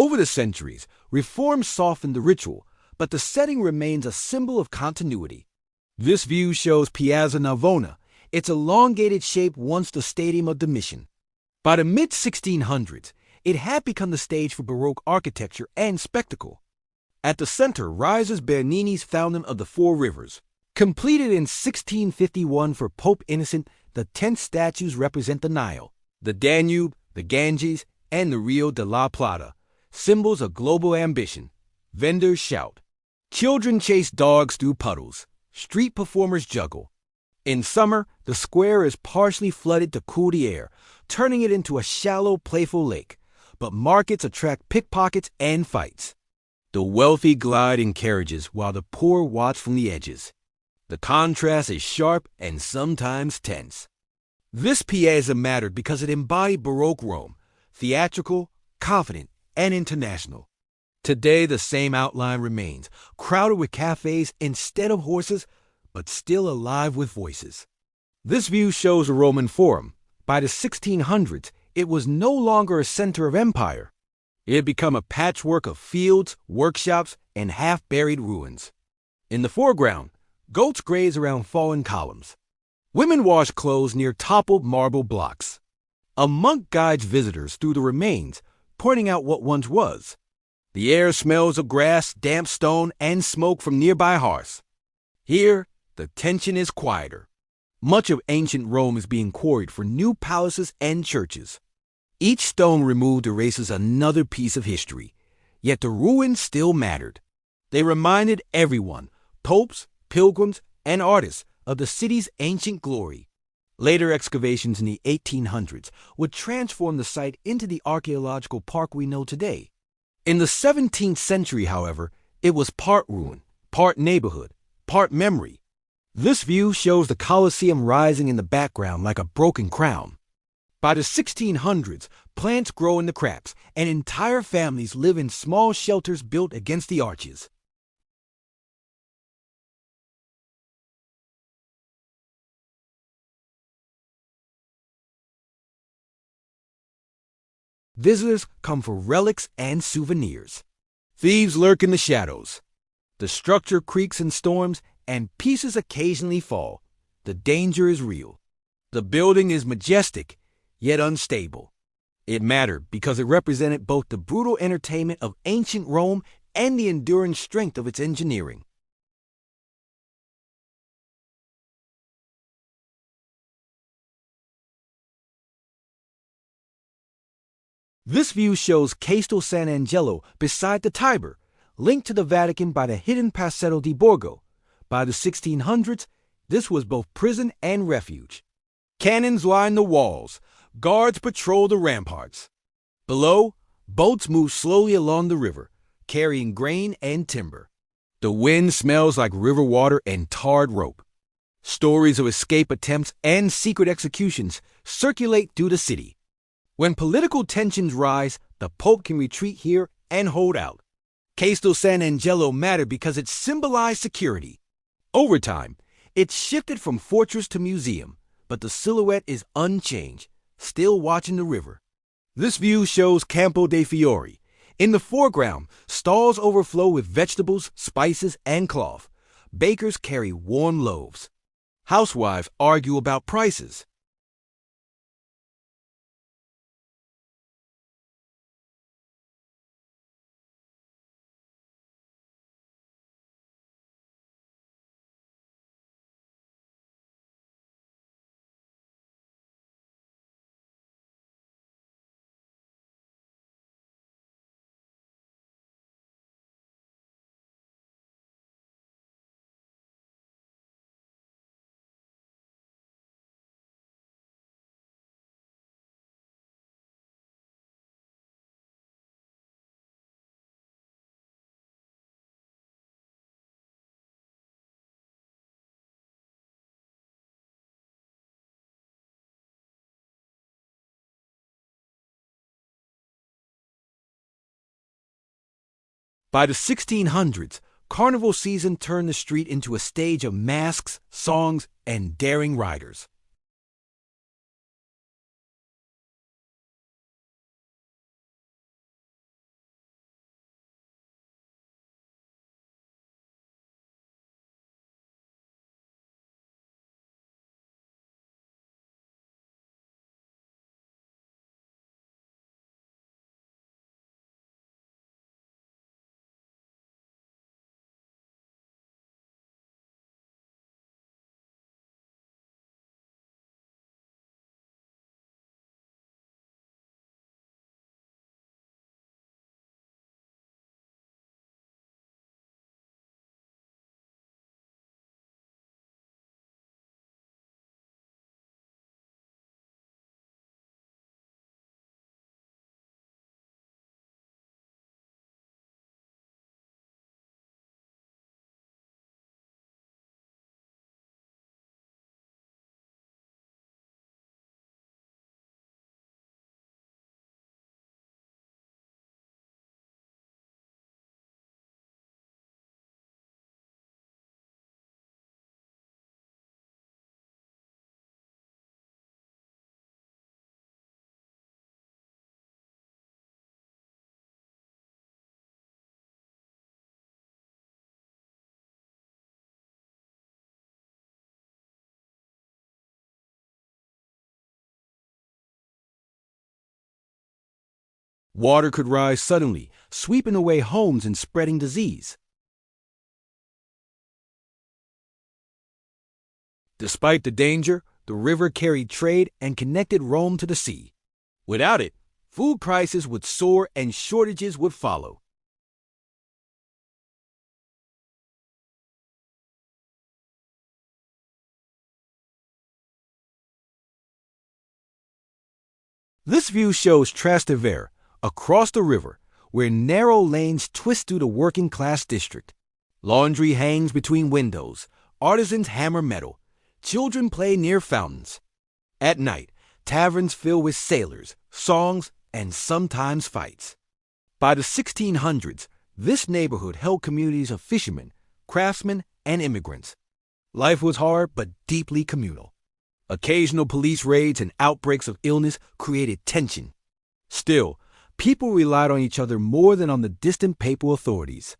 Over the centuries, reform softened the ritual, but the setting remains a symbol of continuity. This view shows Piazza Navona, its elongated shape once the Stadium of Domitian. By the mid-1600s, it had become the stage for Baroque architecture and spectacle. At the center rises Bernini's Fountain of the Four Rivers. Completed in 1651 for Pope Innocent, the 10 statues represent the Nile, the Danube, the Ganges, and the Rio de la Plata, symbols of global ambition. Vendors shout. Children chase dogs through puddles. Street performers juggle. In summer, the square is partially flooded to cool the air, turning it into a shallow, playful lake. But markets attract pickpockets and fights. The wealthy glide in carriages while the poor watch from the edges. The contrast is sharp and sometimes tense. This piazza mattered because it embodied Baroque Rome, theatrical, confident, and international. Today, the same outline remains, crowded with cafes instead of horses, but still alive with voices. This view shows a Roman forum. By the 1600s, it was no longer a center of empire. It had become a patchwork of fields, workshops, and half-buried ruins. In the foreground, goats graze around fallen columns. Women wash clothes near toppled marble blocks. A monk guides visitors through the remains, pointing out what once was. The air smells of grass, damp stone, and smoke from nearby hearths. Here, the tension is quieter. Much of ancient Rome is being quarried for new palaces and churches. Each stone removed erases another piece of history, yet the ruins still mattered. They reminded everyone, popes, pilgrims, and artists, of the city's ancient glory. Later excavations in the 1800s would transform the site into the archaeological park we know today. In the 17th century, however, it was part ruin, part neighborhood, part memory. This view shows the Colosseum rising in the background like a broken crown. By the 1600s, plants grow in the cracks, and entire families live in small shelters built against the arches. Visitors come for relics and souvenirs. Thieves lurk in the shadows. The structure creaks in storms, and pieces occasionally fall. The danger is real. The building is majestic, yet unstable. It mattered because it represented both the brutal entertainment of ancient Rome and the enduring strength of its engineering. This view shows Castel Sant'Angelo beside the Tiber, linked to the Vatican by the hidden Passetto di Borgo. By the 1600s, this was both prison and refuge. Cannons line the walls. Guards patrol the ramparts. Below, boats move slowly along the river, carrying grain and timber. The wind smells like river water and tarred rope. Stories of escape attempts and secret executions circulate through the city. When political tensions rise, the Pope can retreat here and hold out. Castel Sant'Angelo mattered because it symbolized security. Over time, it shifted from fortress to museum, but the silhouette is unchanged, still watching the river. This view shows Campo dei Fiori. In the foreground, stalls overflow with vegetables, spices, and cloth. Bakers carry warm loaves. Housewives argue about prices. By the 1600s, carnival season turned the street into a stage of masks, songs, and daring riders. Water could rise suddenly, sweeping away homes and spreading disease. Despite the danger, the river carried trade and connected Rome to the sea. Without it, food prices would soar and shortages would follow. This view shows Trastevere, across the river, where narrow lanes twist through the working-class district. Laundry hangs between windows, artisans hammer metal, children play near fountains. At night, taverns fill with sailors, songs, and sometimes fights. By the 1600s, this neighborhood held communities of fishermen, craftsmen, and immigrants. Life was hard but deeply communal. Occasional police raids and outbreaks of illness created tension. Still, people relied on each other more than on the distant papal authorities.